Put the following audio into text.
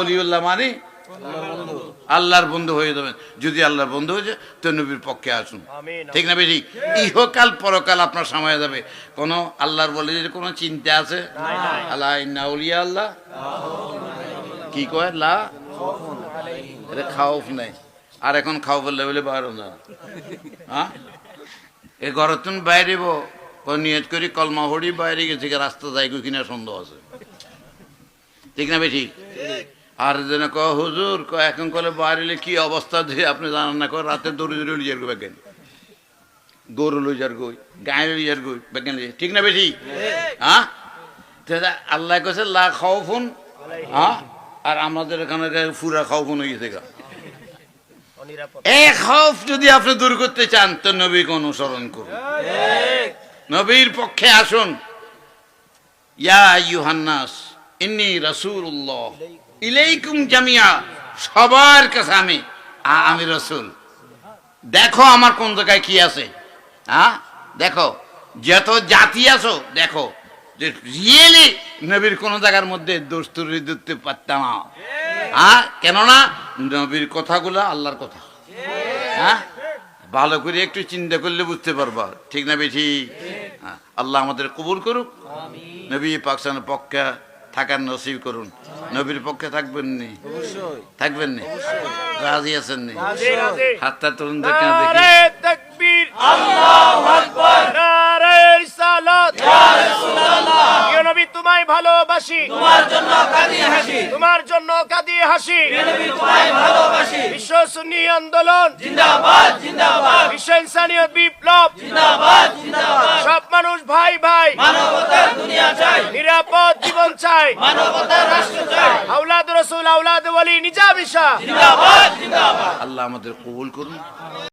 ওলিউল্লাহ মানে আল্লাহর বন্ধু হয়ে যাবেন। যদি আল্লাহর বন্ধু হয়ে যায় তো নবীর পক্ষে আসুন, ঠিক না বেশি? ইহকাল পরকাল আপনার সময় যাবে। কোন আল্লাহর বলির কোন চিন্তা আছে? আল্লাহ ইন্না আউলিয়া আল্লাহ কি কয় লা খাওফ নাই। আর এখন খাও বললে বলে বাইরে না, হ্যাঁ এ ঘরের তুমি বাইরে নিয়ত করি কলমা হড়ি বাইরে গেছে, রাস্তা যাই কিনা সন্দেহ আছে, ঠিক না বেশি? আর যেন ক হুজুর এখন কলে বাইরে কি অবস্থা দিয়ে আপনি জানান না, রাতে দৌড়ে দৌড়ে লিজার গো বেগেন, গরু লইজার গই, গায়ে লইজার গই বেগেন, ঠিক না বেশি? হ্যাঁ আল্লাহ কাছে লা খাওফুন, হ্যাঁ আর আমাদের এখানে ফুরা খাওফুন হয়ে গেছে গা। এক খৌফ যদি আপনি দূর করতে চান তো নবীকে অনুসরণ করুন, নবীর পক্ষে আসুন। ইয়া আইয়ুহান নাস ইন্নী রাসূলুল্লাহ ইলাইকুম জামিয়া, সবার কাছে আমি রাসূল। দেখো আমার কোন জায়গায় কি আছে, হ্যাঁ দেখো যত জাতি আছো দেখো যে রিয়েলি নবীর কোন জায়গার মধ্যে দোষ তুলি দিতে পারতাম না, হ্যাঁ কেননা নবীর কথাগুলো আল্লাহর কথা, হ্যাঁ ভালো করে একটু চিন্তা করলে বুঝতে পারবা, ঠিক না বেশি? আল্লাহ আমাদের কবুল করুক, নবী পাকসানের পক্ষে থাকার নসিব করুন। নবীর পক্ষে থাকবেন নি? থাকবেন নি? রাজি আছেন নি? হাতটা তুলুন দেখি। তাকবীর, আল্লাহু আকবার, নারে রিসালাত, ইয়া রাসূলুল্লাহ, ইয়া নবী তোমায় ভালোবাসি, তোমার জন্য কাঁদি হাসি, তোমার জন্য কাঁদি হাসি, ইয়া নবী তোমায় ভালোবাসি। বিশ্ব সুন্নি আন্দোলন জিন্দাবাদ জিন্দাবাদ, বিশ্ব ইনসানিয়ত বিপ্লব জিন্দাবাদ জিন্দাবাদ, সব মানুষ ভাই ভাই, মানবতার দুনিয়া চাই, নিরাপদ জীবন চাই, মানবতার রাষ্ট্র চাই, আওলাদ রাসূল আওলাদ ওয়ালি নিজাম ইশা জিন্দাবাদ জিন্দাবাদ। আল্লাহ আমাদের কবুল করুন।